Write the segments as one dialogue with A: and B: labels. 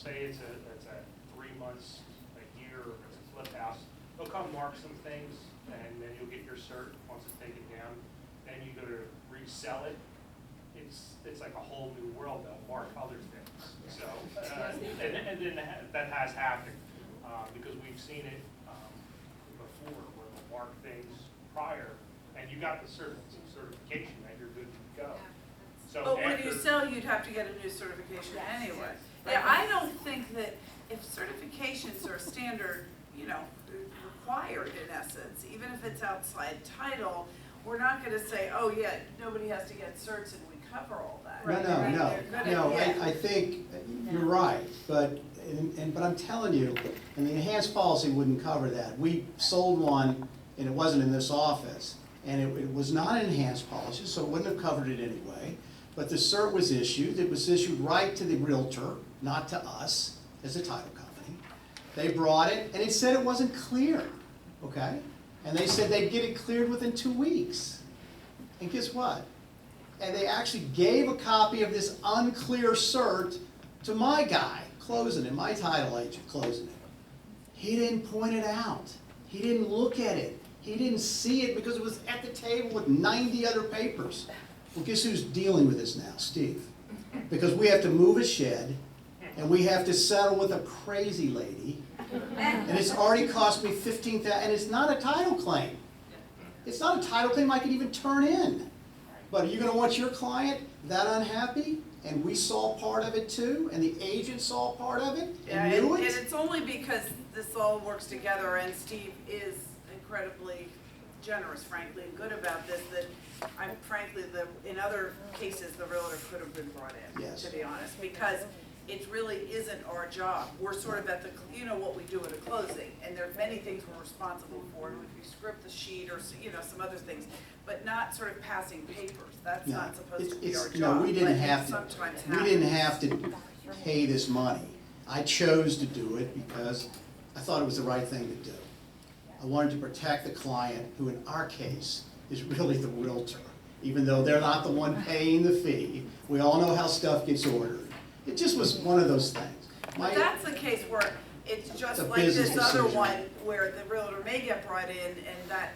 A: say it's a 3 months, a year, or it's a flip house, they'll come mark some things, and then you'll get your cert once it's taken down. Then you go to resell it. It's like a whole new world. They'll mark other things. So, and then that has happened because we've seen it before, where they'll mark things prior, and you got the certification that you're good to go. So
B: But when you sell, you'd have to get a new certification anyway. Yeah, I don't think that if certifications are standard, required in essence, even if it's outside title, we're not gonna say, oh yeah, nobody has to get certs and we cover all that.
C: No, I think you're right, but I'm telling you, and the enhanced policy wouldn't cover that. We sold one, and it wasn't in this office, and it was not an enhanced policy, so it wouldn't have covered it anyway. But the cert was issued. It was issued right to the realtor, not to us as a title company. They brought it, and it said it wasn't clear, okay? And they said they'd get it cleared within 2 weeks. And guess what? And they actually gave a copy of this unclear cert to my guy, closing it, my title agent closing it. He didn't point it out. He didn't look at it. He didn't see it because it was at the table with 90 other papers. Well, guess who's dealing with this now? Steve. Because we have to move a shed, and we have to settle with a crazy lady, and it's already cost me $15,000, and it's not a title claim. It's not a title claim I could even turn in. But are you going to want your client that unhappy? And we saw part of it too, and the agent saw part of it, and knew it?
B: And it's only because this all works together, and Steve is incredibly generous, frankly, and good about this, that frankly, in other cases, the realtor could have been brought in,
C: Yes.
B: to be honest, because it really isn't our job. We're sort of at the, what we do at a closing, and there are many things we're responsible for, and if you script the sheet or, some other things, but not sort of passing papers. That's
C: No,
B: not supposed to be
C: it's-
B: our job.
C: No, we didn't
B: but
C: have
B: it
C: to.
B: sometimes
C: We didn't
B: happens.
C: have to pay this money. I chose to do it because I thought it was the right thing to do. I wanted to protect the client, who in our case is really the realtor. Even though they're not the one paying the fee, we all know how stuff gets ordered. It just was one of those things.
B: But that's the case where it's just
C: It's a
B: like this
C: business
B: other
C: decision.
B: one where the realtor may get brought in and that,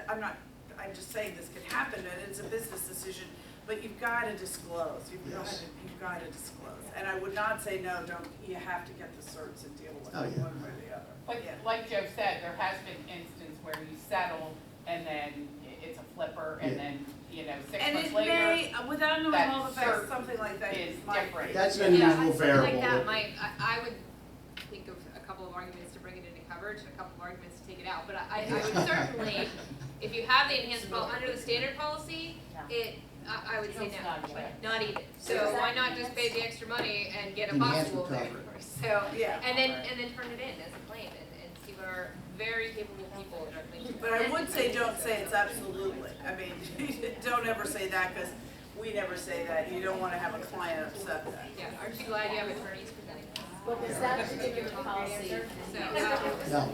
B: I'm just saying this could happen and it's a business decision, but you've got to disclose. You've got to disclose. And I would not say, no, you have to get the certs and deal with it one way or the other.
D: But like Joe said, there has been instances where you settle and then it's a flipper and then, 6
B: And
D: months
B: it
D: later.
B: may, without knowing
D: that
B: all the facts,
D: cert
B: something like that
D: is
B: might
D: different.
B: be.
C: That's an
E: Yeah,
C: unusual
E: something
C: variable.
E: like that might, I would think of a couple of arguments to bring it into coverage and a couple of arguments to take it out. But I would certainly, if you have the enhanced under the standard policy, I would say no, not even. So why not just pay the extra money and get a possible there? So, and then turn it in as a claim and see what our very capable people directly.
B: But I would say, don't say it's absolutely. I mean, don't ever say that because we never say that. You don't want to have a client upset that.
E: Yeah, aren't you glad you have attorneys presenting?
F: But was that particular policy?
E: So,
C: No.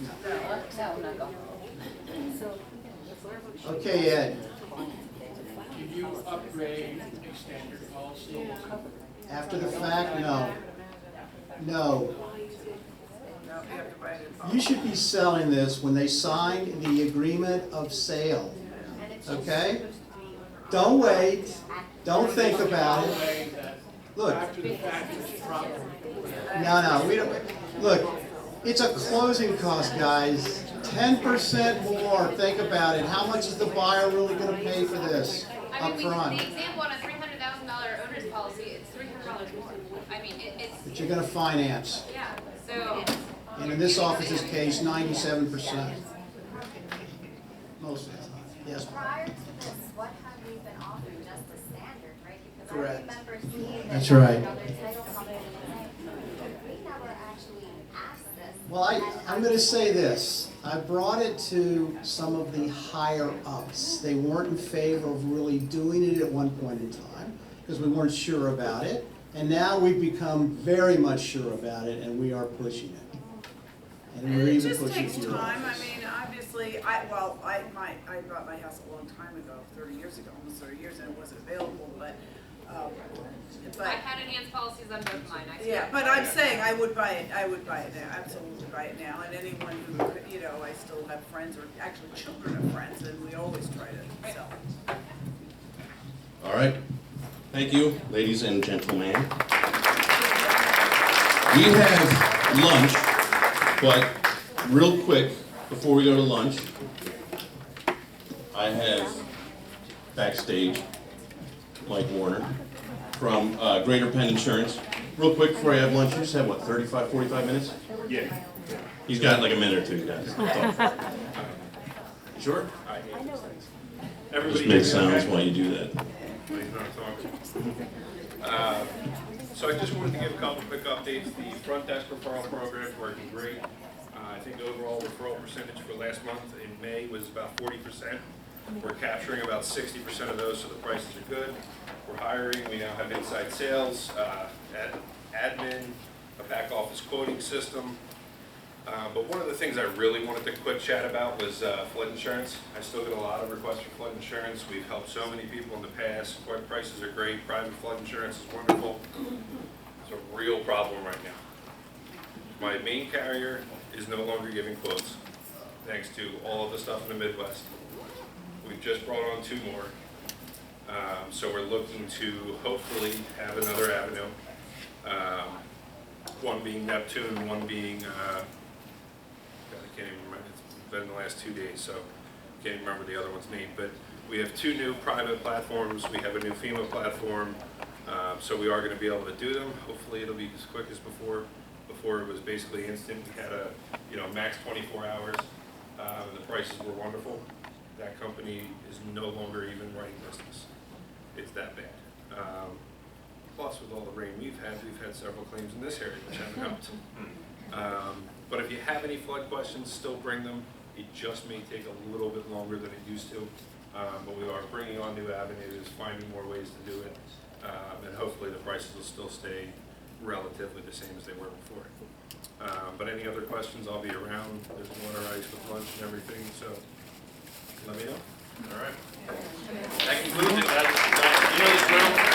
F: No, go.
C: Okay, Ed,
G: Did you upgrade a standard policy?
C: after the fact, no. No.
B: No, you have to write it.
C: You should be selling this when they signed the agreement of sale, okay? Don't wait, don't think about it.
G: Way that
C: Look,
G: after the fact is proper.
C: no, we don't, look, it's a closing cost, guys. 10% more, think about it. How much is the buyer really gonna pay for this
E: I
C: up
E: mean,
C: front?
E: the example on a $300,000 owner's policy, it's $300 more. I mean, it's,
C: That you're gonna finance.
E: yeah, so.
C: And in this office's case, 97%. Most of the time, yes.
F: Prior to this, what have we been offering? Just the standard, right? Because
C: Correct.
F: I remember seeing
C: That's
F: that
C: right.
F: other title companies saying, we never actually asked this.
C: Well, I'm gonna say this. I brought it to some of the higher ups. They weren't in favor of really doing it at one point in time because we weren't sure about it. And now we've become very much sure about it and we are pushing it. And
B: And
C: we're
B: it
C: even
B: just
C: pushing
B: takes
C: it through.
B: time. I mean, obviously, I bought my house a long time ago, 30 years ago, almost 30 years, and it wasn't available, but but.
E: I had enhanced policies on both mine, I
B: Yeah,
E: swear.
B: but I'm saying I would buy it now, absolutely buy it now, and anyone who, I still have friends, or actually children of friends, and we always try to sell it.
H: All right. Thank you, ladies and gentlemen. We have lunch, but real quick, before we go to lunch, I have backstage Mike Warner from Greater Penn Insurance. Real quick before you have lunch, you just have what, 35, 45 minutes?
I: Yeah.
H: He's got like a minute or two, guys. Sure?
I: Everybody
H: Just make sounds
I: okay?
H: while you do that.
I: He's not talking. So I just wanted to give a couple quick updates. The front desk referral program is working great. I think the overall referral percentage for last month in May was about 40%. We're capturing about 60% of those, so the prices are good. We're hiring, we now have inside sales, admin, a back office quoting system. But one of the things I really wanted to quick chat about was flood insurance. I still get a lot of requests for flood insurance. We've helped so many people in the past. Flood prices are great. Private flood insurance is wonderful. It's a real problem right now. My main carrier is no longer giving quotes, thanks to all of the stuff in the Midwest. We've just brought on 2 more. So we're looking to hopefully have another avenue. One being Neptune, one being, I can't even remember, it's been the last 2 days, so can't even remember the other one's name. But we have 2 new private platforms. We have a new FEMA platform. So we are gonna be able to do them. Hopefully it'll be as quick as before. Before it was basically instant. We had a, max 24 hours. The prices were wonderful. That company is no longer even writing business. It's that bad. Plus, with all the rain we've had several claims in this area, which haven't helped. But if you have any flood questions, still bring them. It just may take a little bit longer than it used to. But we are bringing on new avenues, finding more ways to do it. And hopefully the prices will still stay relatively the same as they were before. But any other questions, I'll be around. There's water, ice with lunch and everything, so let me know. All right. That concludes it. You know this drill.